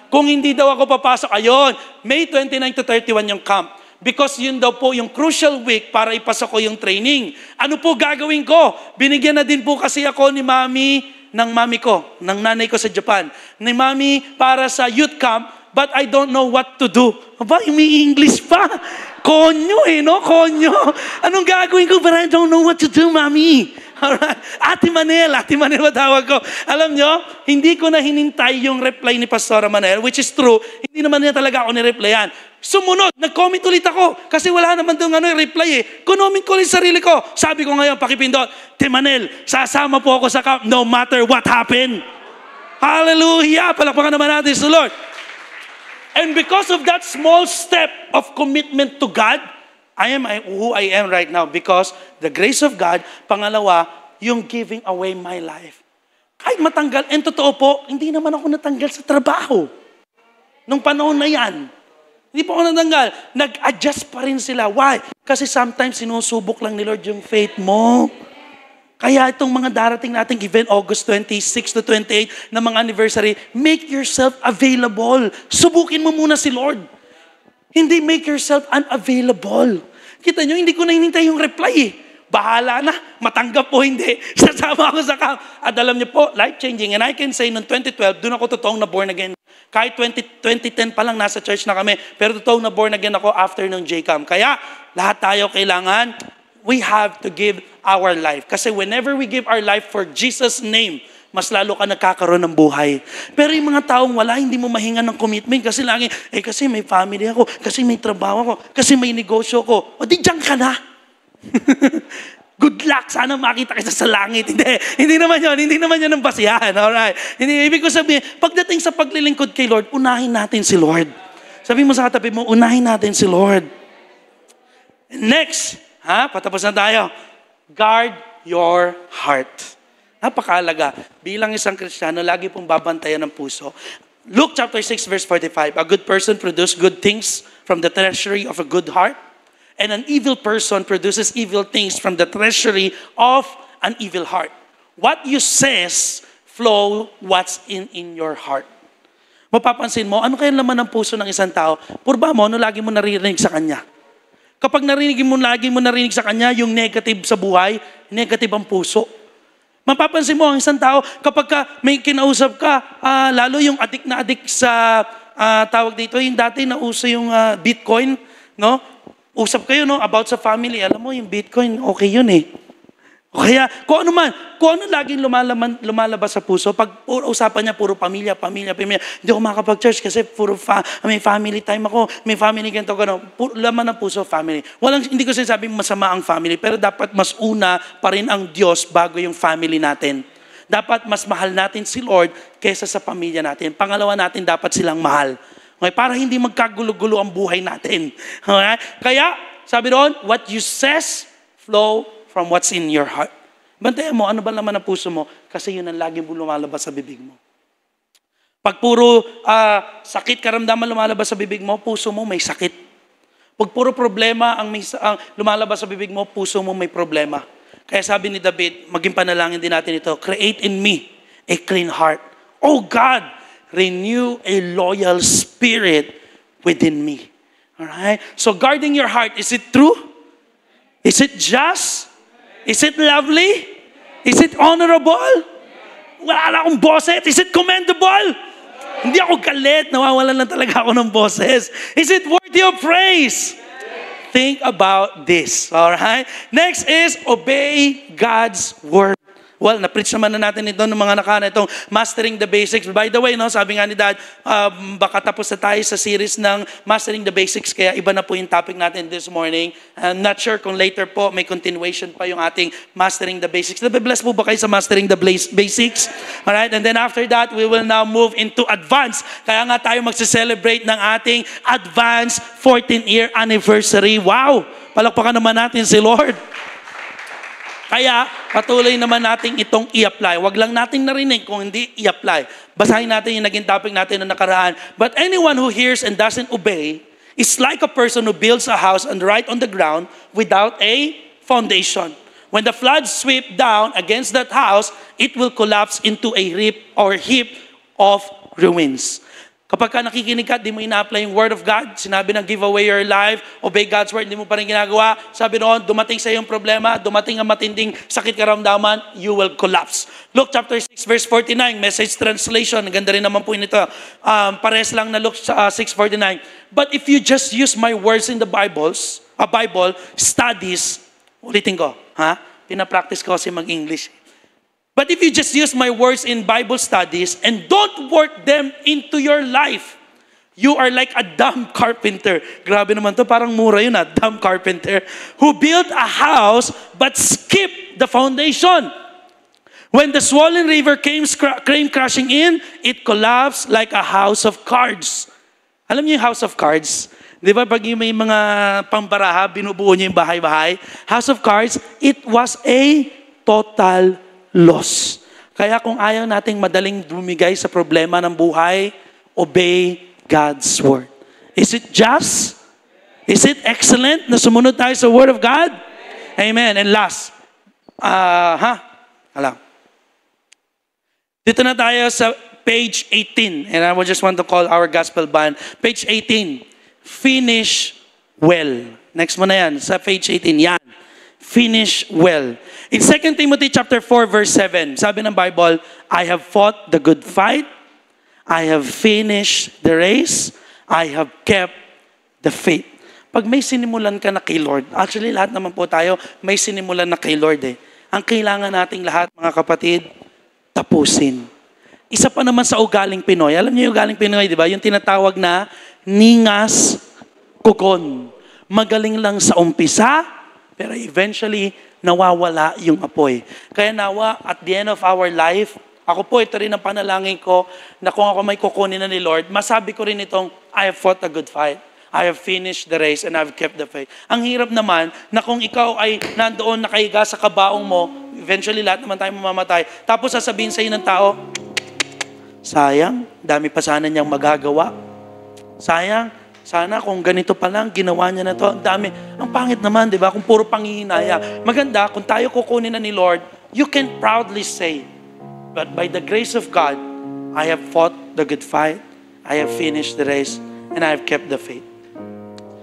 Kung hindi daw ako papasok, ayun, May 29 to 31 yung camp. Because yun daw po yung crucial week para ipasok ko yung training. Ano po gagawin ko? Binigyan na din po kasi ako ni Mami, ng Mami ko, ng nanay ko sa Japan. Ni Mami para sa youth camp, but I don't know what to do. Aba, may English pa. Konyo Konyo. Anong gagawin ko? But I don't know what to do, Mami. Alright. Ate Manel matawag ko. Alam nyo, hindi ko na hinintay yung reply ni Pastora Manel, which is true. Hindi naman niya talaga ako ni-replyan. Sumunod, nag-comment ulit ako. Kasi wala naman doon reply Kunomment ko ulit sarili ko. Sabi ko ngayon, pakipindot, Te Manel, sasama po ako sa camp no matter what happened. Hallelujah! Palakpakan naman natin sa Lord. And because of that small step of commitment to God, I am who I am right now because the grace of God. Pangalawa, yung giving away my life. Kahit matanggal, and totoo po, hindi naman ako natanggal sa trabaho. Nung panahon na yan, hindi po ako natanggal. Nag-adjust pa rin sila. Why? Kasi sometimes sinusubok lang ni Lord yung faith mo. Kaya itong mga darating nating event, August 26 to 28 na mga anniversary, make yourself available. Subukin mo muna si Lord. Hindi make yourself unavailable. Kita nyo, hindi ko na hinintay yung reply bahala na, matanggap po hindi. Sasama ako sa camp. At alam niyo po, life-changing. And I can say, noong 2012, doon ako totoong na born again. Kahit 2010 pa lang nasa church na kami, pero totoong na born again ako after ng JCAM. Kaya, lahat tayo kailangan, we have to give our life. Kasi whenever we give our life for Jesus' name, mas lalo ka nagkakaroon ng buhay. Pero yung mga taong wala, hindi mo mahinga ng commitment kasi lagi, kasi may family ako, kasi may trabaho ako, kasi may negosyo ko. O di diyan ka na. Good luck, sana makita kita sa langit. Hindi naman yun ang basihan. Alright. Ibig ko sabihin, pagdating sa paglilingkod kay Lord, unahin natin si Lord. Sabi mo sa katabi mo, unahin natin si Lord. Next, patapos na tayo. Guard your heart. Napakahalaga. Bilang isang Kristiyano, lagi pong babantayan ng puso. Luke chapter 6 verse 45, a good person produces good things from the treasury of a good heart, and an evil person produces evil things from the treasury of an evil heart. What you says flow what's in your heart. Mapapansin mo, ano kaya laman ng puso ng isang tao? Purba mo, ano lagi mo naririnig sa kanya? Kapag lagi mo narinig sa kanya yung negative sa buhay, negative ang puso. Mapapansin mo ang isang tao, kapag may kinausap ka, lalo yung adik sa, tawag dito, yung dati na uso yung Bitcoin, no? Usap kayo, no, about sa family. Alam mo, yung Bitcoin, okay yun eh. O kaya, kung ano laging lumalabas sa puso, pag usapan niya, puro pamilya. Hindi ako makapag-church kasi puro may family time ako, may family ganito, gano'n. Laman ng puso, family. Hindi ko sinasabing masama ang family, pero dapat mas una pa rin ang Diyos bago yung family natin. Dapat mas mahal natin si Lord kaysa sa pamilya natin. Pangalawa natin, dapat silang mahal. Okay? Para hindi magkagulo-gulo ang buhay natin. Okay? Kaya, sabi doon, what you says, flow from what's in your heart. Bantayan mo, ano ba naman ang puso mo? Kasi yun ang lagi mo lumalabas sa bibig mo. Pag puro sakit, karamdaman lumalabas sa bibig mo, puso mo may sakit. Pag puro problema ang lumalabas sa bibig mo, puso mo may problema. Kaya sabi ni David, maging panalangin din natin ito, create in me a clean heart. Oh God, renew a loyal spirit within me. Alright? So guarding your heart, is it true? Is it just? Is it lovely? Is it honorable? Wala na akong boses. Is it commendable? Hindi ako galit. Nawawalan lang talaga ako ng boses. Is it worthy of praise? Think about this. Alright? Next is obey God's word. Well, na-preach naman na natin ito ng mga nakana itong Mastering the Basics. By the way, no, sabi nga ni Dad, baka tapos na tayo sa series ng Mastering the Basics, kaya iba na po yung topic natin this morning. I'm not sure kung later po may continuation pa yung ating Mastering the Basics. Nabibless po ba kayo sa Mastering the Basics? Alright, and then after that, we will now move into Advance. Kaya nga tayo magse-celebrate ng ating Advance 14th year anniversary. Wow! Palakpakan naman natin si Lord. Kaya, patuloy naman natin itong i-apply. Huwag lang nating narinig kung hindi i-apply. Basahin natin yung naging topic natin na nakaraan. But anyone who hears and doesn't obey is like a person who builds a house right on the ground without a foundation. When the floods sweep down against that house, it will collapse into a heap of ruins. Kapag ka nakikinig ka, di mo ina-apply yung word of God, sinabi ng give away your life, obey God's word, di mo pa rin ginagawa, sabi noon, dumating sa iyong problema, dumating ang matinding sakit karamdaman, you will collapse. Luke chapter 6 verse 49, message translation, ganda rin naman po nito. Pares lang na Luke 6:49. But if you just use my words in the Bible studies, ulitin ko, pinapractice ko kasi mag-English. But if you just use my words in Bible studies and don't work them into your life, you are like a dumb carpenter. Grabe naman to, parang mura yun dumb carpenter, who built a house but skipped the foundation. When the swollen river came crashing in, it collapsed like a house of cards. Alam niyo yung house of cards? Di ba pag may mga pambaraha, binubuo niyo yung bahay-bahay? House of cards, it was a total loss. Kaya kung ayaw nating madaling bumigay sa problema ng buhay, obey God's word. Is it just? Is it excellent na sumunod tayo sa word of God? Amen. And last, dito na tayo sa page 18. And I just want to call our gospel band. Page 18, finish well. Next mo na yan, sa page 18, yan. finish well. In 2 Timothy chapter 4 verse 7, sabi ng Bible, I have fought the good fight, I have finished the race, I have kept the faith. Pag may sinimulan ka na kay Lord, actually lahat naman po tayo may sinimulan na kay Lord eh. Ang kailangan nating lahat, mga kapatid, tapusin. Isa pa naman sa ugaling Pinoy. Alam niyo yung ugaling Pinoy, di ba? Yung tinatawag na ningas kukon. Magaling lang sa umpisa, pero eventually, nawawala yung apoy. Kaya nawa, at the end of our life, ako po, ito rin ang panalangin ko, na kung ako may kukunin na ni Lord, masabi ko rin itong, I have fought a good fight. I have finished the race and I've kept the faith. Ang hirap naman na kung ikaw ay nandoon nakahiga sa kabaong mo, eventually lahat naman tayo mamamatay. Tapos sasabihin sa iyo ng tao, sayang, dami pa sana niyang magagawa. Sayang, sana kung ganito pa lang, ginawa niya na to. Ang dami. Ang pangit naman, di ba? Kung puro panghihinaya. Maganda, kung tayo kukunin na ni Lord, you can proudly say, but by the grace of God, I have fought the good fight, I have finished the race, and I have kept the faith.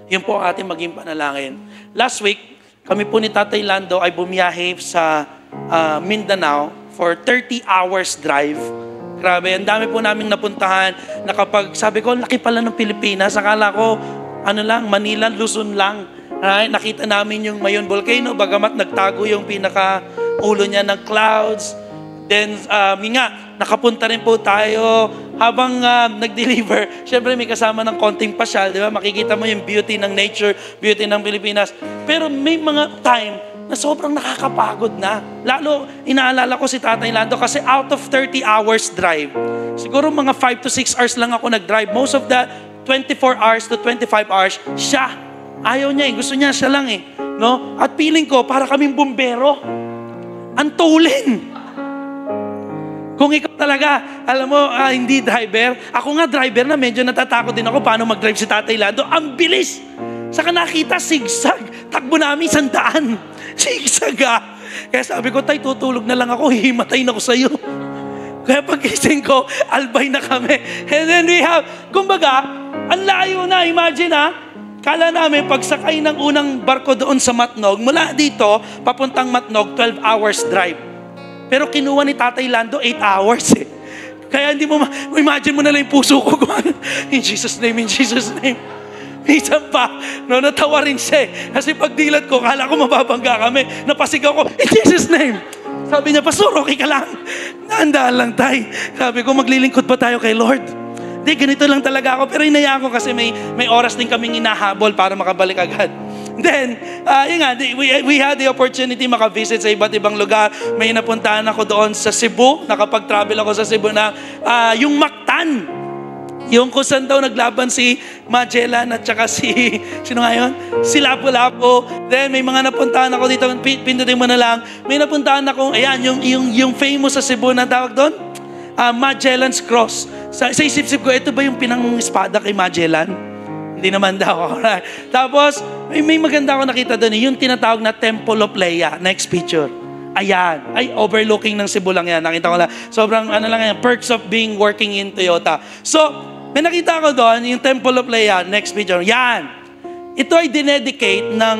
Yun po ang ating maging panalangin. Last week, kami po ni Tatay Lando ay bumiyahe sa Mindanao for 30 hours drive. Grabe, ang dami po naming napuntahan na kapag sabi ko, laki pala ng Pilipinas, akala ko, Manila, Luzon lang. Right? Nakita namin yung Mayon Volcano, bagamat nagtago yung pinaka-ulo niya ng clouds. Then, nakapunta rin po tayo habang nag-deliver. Siyempre, may kasama ng konting pasyal, di ba? Makikita mo yung beauty ng nature, beauty ng Pilipinas. Pero may mga time na sobrang nakakapagod na. Lalo, inaalala ko si Tatay Lando kasi out of 30 hours drive, siguro mga 5 to 6 hours lang ako nag-drive. Most of the 24 hours to 25 hours, siya. Ayaw niya eh. Gusto niya siya lang eh. No? At feeling ko, para kaming bumbero. Antulin. Kung ikaw talaga, alam mo, hindi driver, ako nga driver na medyo natatakot din ako paano mag-drive si Tatay Lando. Ang bilis! Saka nakita, sigsag. Takbo namin 100. Sigsag ah. Kaya sabi ko, Tay, tutulog na lang ako, hihimatay na ako sa'yo. Kaya pagkising ko, albay na kami. And then we have, kumbaga, ang layo na, imagine ha, kala namin pagsakay ng unang barko doon sa Matnog, mula dito, papuntang Matnog, 12 hours drive. Pero kinuha ni Tatay Lando 8 hours eh. Kaya hindi mo, imagine mo na lang yung puso ko. In Jesus' name, in Jesus' name. Minsan pa, natawa rin siya eh. Kasi pagdilat ko, kala ko mababangga kami. Napasigaw ko, in Jesus' name. Sabi niya, Pastor, okay ka lang? Naandaan lang tayo. Sabi ko, maglilingkod ba tayo kay Lord? Hindi, ganito lang talaga ako. Pero inaya ko kasi may oras din kaming inahabol para makabalik agad. Then, we had the opportunity makavisit sa iba't ibang lugar. May napuntahan ako doon sa Cebu. Nakapag-travel ako sa Cebu na yung Mactan. Yung kung saan daw naglaban si Magellan at saka sino nga yun? Si Lapu-Lapu. Then may mga napuntahan ako dito. Pindutin mo na lang. May napuntahan ako, ayan, yung famous sa Cebu na tawag doon? Magellan's Cross. Sa isip-isip ko, ito ba yung pinang-espada kay Magellan? Hindi naman daw. Alright. Tapos, may maganda ako nakita doon. Yung tinatawag na Temple of Leia. Next picture. Ayan. Ay, overlooking ng Cebu lang yan. Nakita ko lang. Sobrang, lang yan, perks of being working in Toyota. So, may nakita ko doon, yung Temple of Leia. Next picture. Yan. Ito ay dinedicate ng,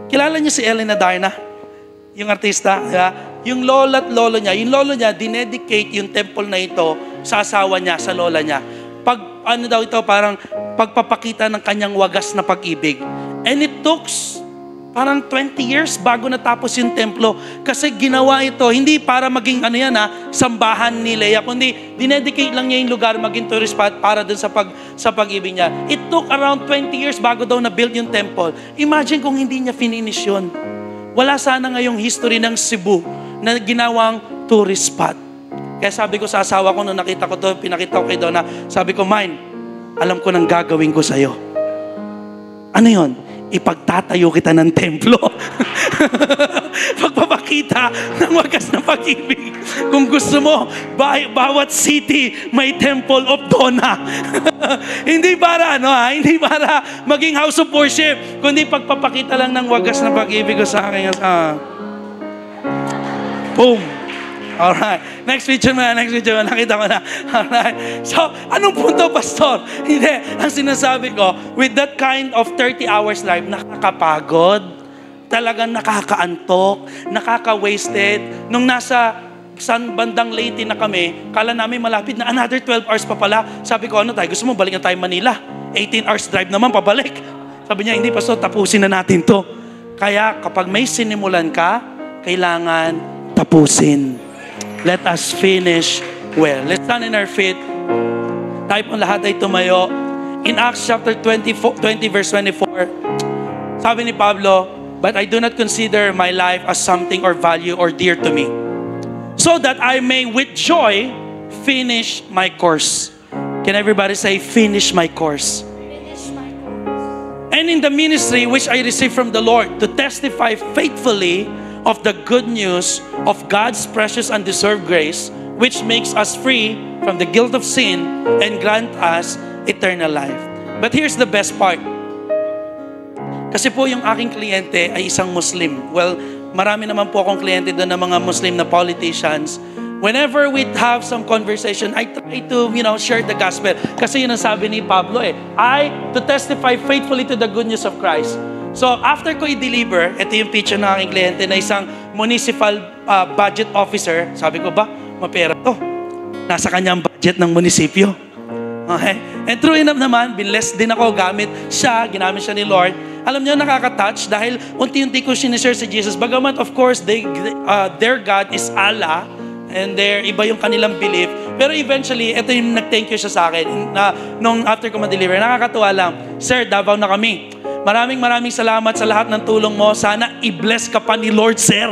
kilala niyo si Elena Darna? Yung artista. Yung lola at lolo niya. Yung lolo niya, dinedicate yung temple na ito sa asawa niya, sa lola niya. Parang pagpapakita ng kanyang wagas na pag-ibig. And it took parang 20 years bago natapos yung templo. Kasi ginawa ito, hindi para maging sambahan ni Leia, kundi dinedicate lang niya yung lugar maging tourist spot para dun sa pag-ibig niya. It took around 20 years bago daw na-build yung temple. Imagine kung hindi niya finish yun. Wala sana ngayong history ng Cebu na ginawang tourist spot. Kaya sabi ko sa asawa ko, nung nakita ko to, pinakita ko kay Donna, sabi ko, Mine, alam ko nang gagawin ko sa'yo. Ano yon? Ipagtatayo kita ng templo. Pagpapakita ng wagas na pag-ibig. Kung gusto mo, bawat city may temple of Donna. Hindi para, hindi para maging house of worship, kundi pagpapakita lang ng wagas na pag-ibig ko sa akin. Boom. Alright. Next picture mo na. Nakita ko na. Alright. So, anong punto, Pastor? Hindi. Ang sinasabi ko, with that kind of 30 hours life, nakakapagod, talagang nakakaantok, nakaka-wasted. Nung nasa San bandang Leyte na kami, kala namin malapit na another 12 hours pa pala. Sabi ko, ano tayo? Gusto mo balikan tayo Manila? 18 hours drive naman, pabalik. Sabi niya, hindi, Pastor, tapusin na natin to. Kaya kapag may sinimulan ka, kailangan tapusin. Let us finish well. Let's stand in our feet. Tayo pong lahat ay tumayo. In Acts chapter 20 verse 24, sabi ni Pablo, but I do not consider my life as something or value or dear to me, so that I may with joy finish my course. Can everybody say, finish my course? Finish my course. And in the ministry which I received from the Lord, to testify faithfully of the good news of God's precious and deserved grace, which makes us free from the guilt of sin and grant us eternal life. But here's the best part. Kasi po yung aking kliyente ay isang Muslim. Well, marami naman po akong kliyente doon na mga Muslim na politicians. Whenever we have some conversation, I try to, share the gospel. Kasi yun ang sabi ni Pablo to testify faithfully to the good news of Christ. So, after ko i-deliver, ito yung picture ng aking kliyente na isang municipal budget officer. Sabi ko ba, mapera to. Nasa kanyang budget ng munisipyo. Okay? And true enough naman, binless din ako gamit siya, ginamit siya ni Lord. Alam niyo, nakaka-touch dahil unti-unti ko sinishare si Jesus. Bagamat, of course, their God is Allah, and iba yung kanilang belief. Pero eventually, ito yung nag-thank you siya sa akin. Nung after ko ma-deliver, nakakatuwa lang, Sir, Davao na kami. Maraming salamat sa lahat ng tulong mo. Sana i-bless ka pa ni Lord, Sir.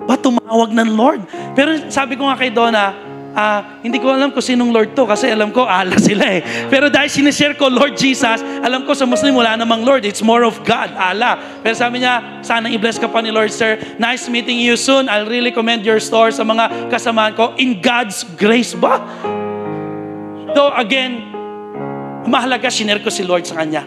Ba, tumawag ng Lord. Pero sabi ko nga kay Donna, hindi ko alam kung sinong Lord to kasi alam ko, Allah sila Pero dahil sinishare ko, Lord Jesus, alam ko sa Muslim wala namang Lord. It's more of God, Allah. Pero sabi niya, sana i-bless ka pa ni Lord, Sir. Nice meeting you soon. I'll really commend your store sa mga kasamahan ko. In God's grace ba? So again, mahalaga, sinare ko si Lord sa kanya.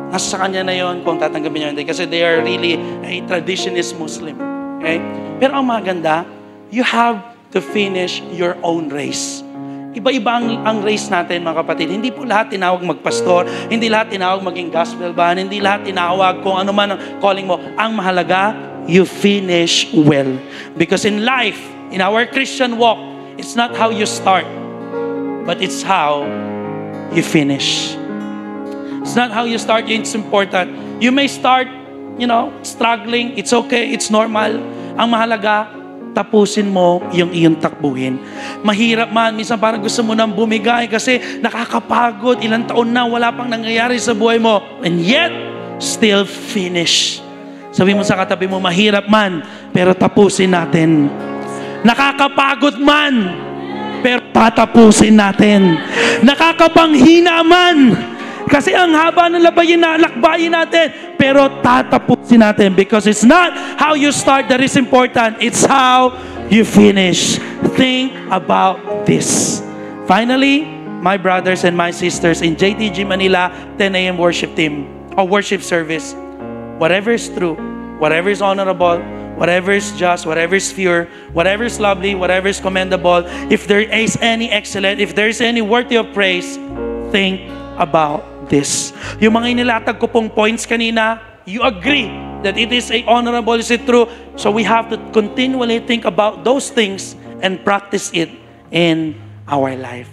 Nasa sa kanya na yon kung tatanggapin niya hindi. Kasi they are really a traditionalist Muslim. Okay? Pero ang maganda, you have to finish your own race. Iba-iba ang race natin, mga kapatid. Hindi po lahat tinawag magpastor, hindi lahat tinawag maging gospel band, hindi lahat tinawag kung ano man ang calling mo. Ang mahalaga, you finish well. Because in life, in our Christian walk, it's not how you start, but it's how you finish. It's not how you start, it's important. You may start, struggling. It's okay, it's normal. Ang mahalaga, tapusin mo yung iyong takbuhin. Mahirap man, minsan parang gusto mo nang bumigay kasi nakakapagod, ilang taon na, wala pang nangyayari sa buhay mo. And yet, still finish. Sabi mo sa katabi mo, mahirap man, pero tapusin natin. Nakakapagod man, pero tatapusin natin. Nakakapanghina man, kasi ang haba ng lakbayin natin, pero tatapusin natin because it's not how you start that is important, it's how you finish. Think about this. Finally, my brothers and my sisters in JTG Manila 10 a.m. worship team or worship service, whatever is true, whatever is honorable, whatever is just, whatever is pure, whatever is lovely, whatever is commendable, if there is any excellent, if there is any worthy of praise, think about this. Yung mga inilatag ko pong points kanina, you agree that it is honorable, is it true? So we have to continually think about those things and practice it in our life.